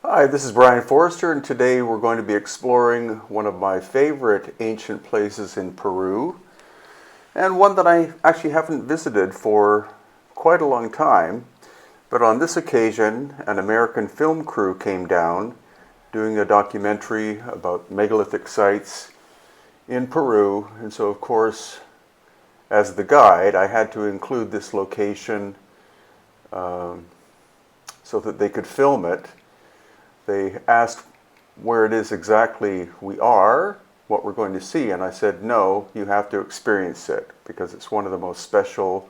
Hi, this is Brian Forrester, and today we're going to be exploring one of my favorite ancient places in Peru, and one that I actually haven't visited for quite a long time. But on this occasion, an American film crew came down doing a documentary about megalithic sites in Peru, and so of course, as the guide, I had to include this location so that they could film it. They asked where it is exactly we are, what we're going to see, and I said, no, you have to experience it because it's one of the most special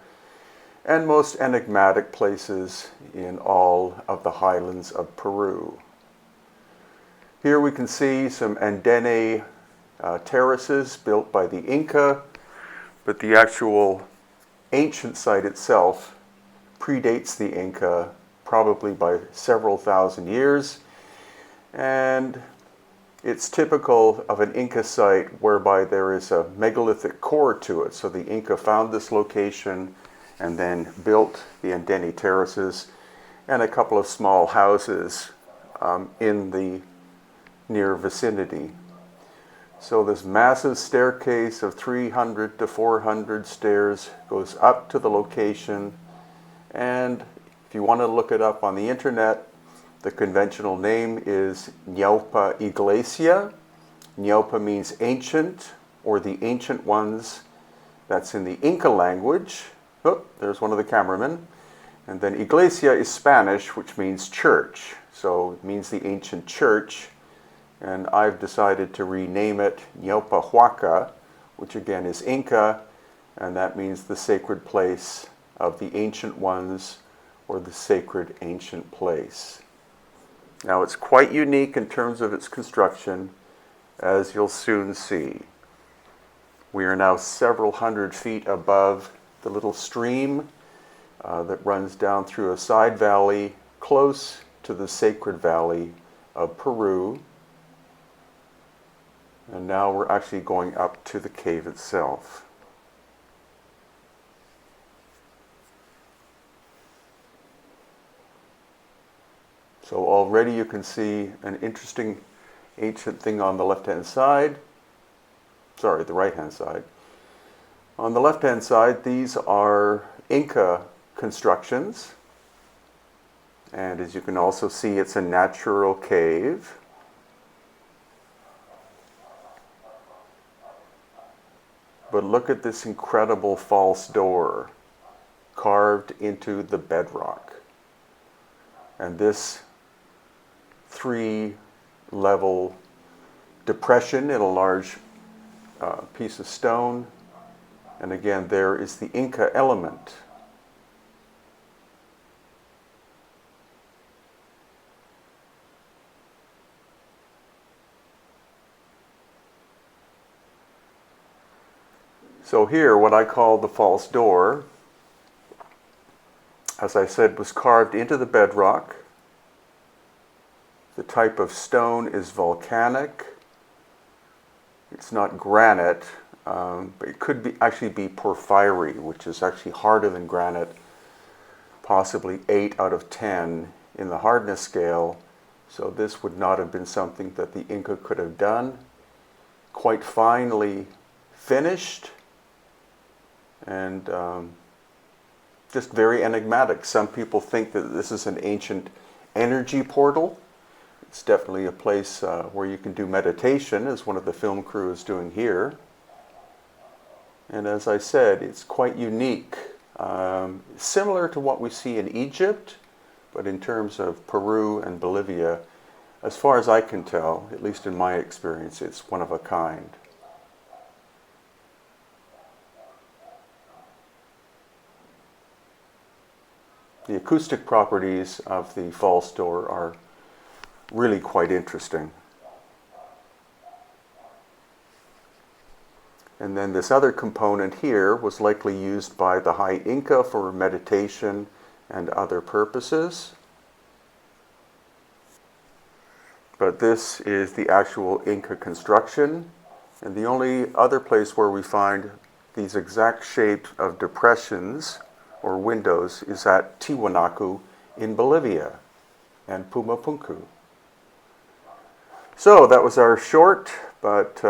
and most enigmatic places in all of the highlands of Peru. Here we can see some andene terraces built by the Inca, but the actual ancient site itself predates the Inca probably by several thousand years. And it's typical of an Inca site whereby there is a megalithic core to it. So the Inca found this location and then built the andene terraces and a couple of small houses in the near vicinity. So this massive staircase of 300 to 400 stairs goes up to the location. And if you want to look it up on the internet, the conventional name is Ñaupa Iglesia. Ñaupa means ancient, or the ancient ones. That's in the Inca language. Oh, there's one of the cameramen. And then Iglesia is Spanish, which means church. So it means the ancient church. And I've decided to rename it Ñaupa Huaca, which again is Inca, and that means the sacred place of the ancient ones, or the sacred ancient place. Now it's quite unique in terms of its construction, as you'll soon see. We are now several hundred feet above the little stream that runs down through a side valley close to the sacred valley of Peru. And now we're actually going up to the cave itself. So already you can see an interesting ancient thing on the left-hand side. Sorry, the right-hand side. On the left-hand side, these are Inca constructions. And as you can also see, it's a natural cave. But look at this incredible false door carved into the bedrock. And this three-level depression in a large piece of stone. And again, there is the Inca element. So here, what I call the false door, as I said, was carved into the bedrock. The type of stone is volcanic. It's not granite, but it could actually be porphyry, which is actually harder than granite, possibly 8 out of 10 in the hardness scale. So this would not have been something that the Inca could have done. Quite finely finished and just very enigmatic. Some people think that this is an ancient energy portal. It's definitely a place where you can do meditation, as one of the film crew is doing here. And as I said, it's quite unique. Similar to what we see in Egypt, but in terms of Peru and Bolivia, as far as I can tell, at least in my experience, it's one of a kind. The acoustic properties of the false door are really quite interesting. And then this other component here was likely used by the High Inca for meditation and other purposes. But this is the actual Inca construction. And the only other place where we find these exact shapes of depressions or windows is at Tiwanaku in Bolivia and Pumapunku. So that was our short but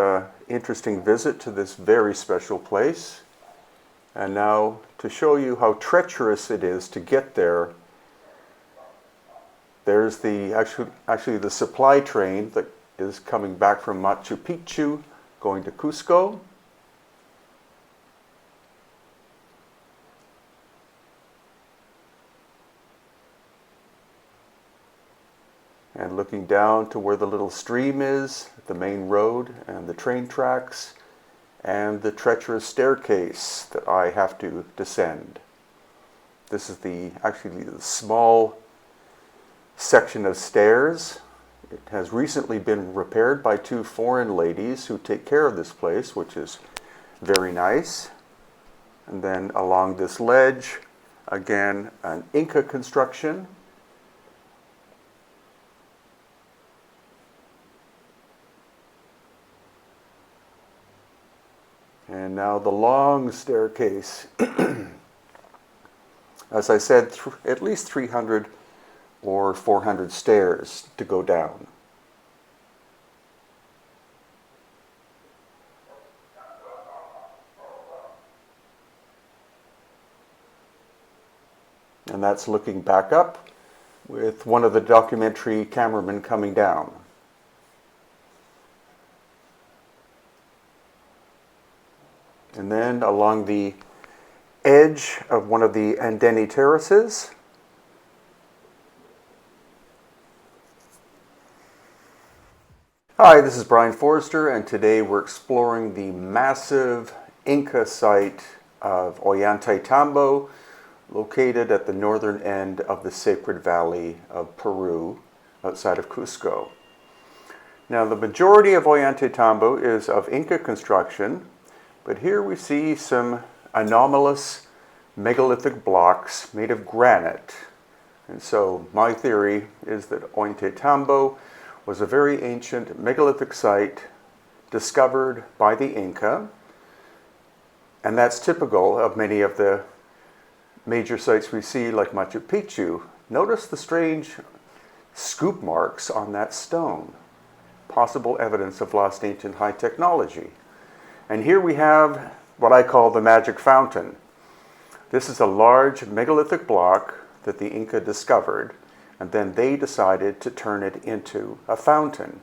interesting visit to this very special place. And now to show you how treacherous it is to get there, there's the actually the supply train that is coming back from Machu Picchu going to Cusco. And looking down to where the little stream is, the main road and the train tracks, and the treacherous staircase that I have to descend. This is actually the small section of stairs. It has recently been repaired by two foreign ladies who take care of this place, which is very nice. And then along this ledge, again, an Inca construction. And now the long staircase. As I said, at least 300 or 400 stairs to go down. And that's looking back up with one of the documentary cameramen coming down. And then along the edge of one of the Andeni terraces, hi, this is Brian Forrester, and today we're exploring the massive Inca site of Ollantaytambo, located at the northern end of the Sacred Valley of Peru, outside of Cusco. Now, the majority of Ollantaytambo is of Inca construction, but here we see some anomalous megalithic blocks made of granite. And so my theory is that Ollantaytambo was a very ancient megalithic site discovered by the Inca, and that's typical of many of the major sites we see, like Machu Picchu. Notice the strange scoop marks on that stone, possible evidence of lost ancient high technology. And here we have what I call the magic fountain. This is a large megalithic block that the Inca discovered, and then they decided to turn it into a fountain.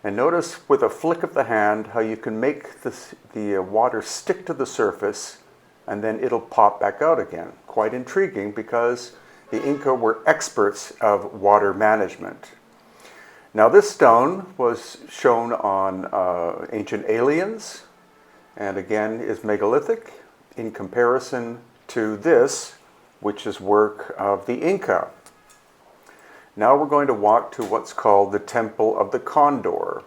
And notice with a flick of the hand how you can make the water stick to the surface, and then it'll pop back out again. Quite intriguing, because the Inca were experts of water management. Now, this stone was shown on Ancient Aliens, and again is megalithic in comparison to this, which is work of the Inca. Now we're going to walk to what's called the Temple of the Condor.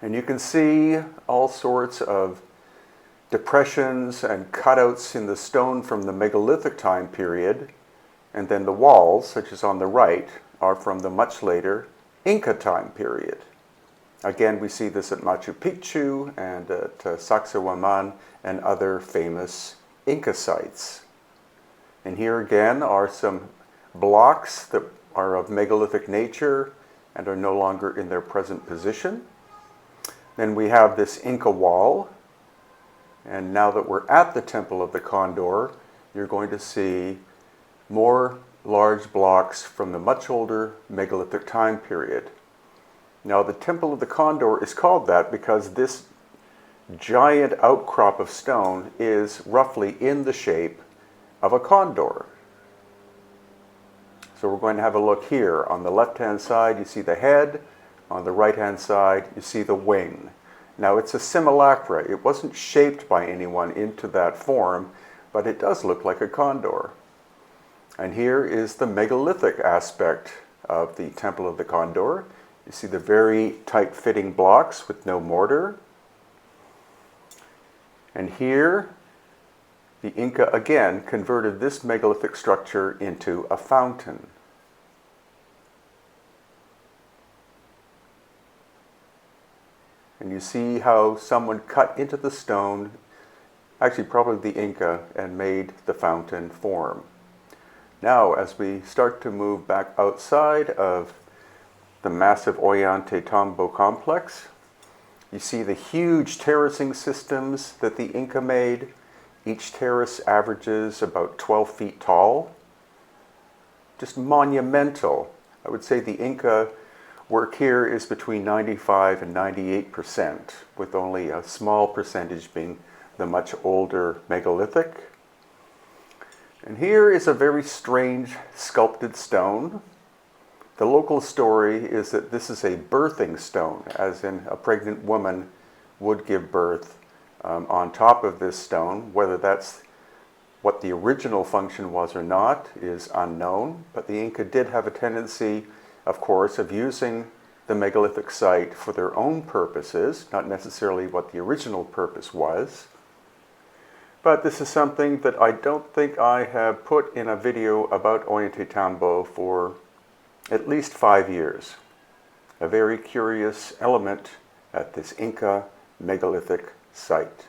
And you can see all sorts of depressions and cutouts in the stone from the megalithic time period, and then the walls, such as on the right, are from the much later Inca time period. Again, we see this at Machu Picchu and at Sacsayhuaman and other famous Inca sites. And here again are some blocks that are of megalithic nature and are no longer in their present position. Then we have this Inca wall. And now that we're at the Temple of the Condor, you're going to see more large blocks from the much older megalithic time period. Now, the Temple of the Condor is called that because this giant outcrop of stone is roughly in the shape of a condor. So we're going to have a look here. On the left-hand side, you see the head. On the right-hand side, you see the wing. Now, it's a simulacra. It wasn't shaped by anyone into that form, but it does look like a condor. And here is the megalithic aspect of the Temple of the Condor. You see the very tight-fitting blocks with no mortar. And here, the Inca again converted this megalithic structure into a fountain. And you see how someone cut into the stone, actually probably the Inca, and made the fountain form. Now, as we start to move back outside of the massive Ollantaytambo complex, you see the huge terracing systems that the Inca made. Each terrace averages about 12 feet tall. Just monumental. I would say the Inca work here is between 95 and 98%, with only a small percentage being the much older megalithic. And here is a very strange sculpted stone. The local story is that this is a birthing stone, as in a pregnant woman would give birth on top of this stone. Whether that's what the original function was or not is unknown, but the Inca did have a tendency, of course, of using the megalithic site for their own purposes, not necessarily what the original purpose was. But this is something that I don't think I have put in a video about Ollantaytambo for at least 5 years. A very curious element at this Inca megalithic site.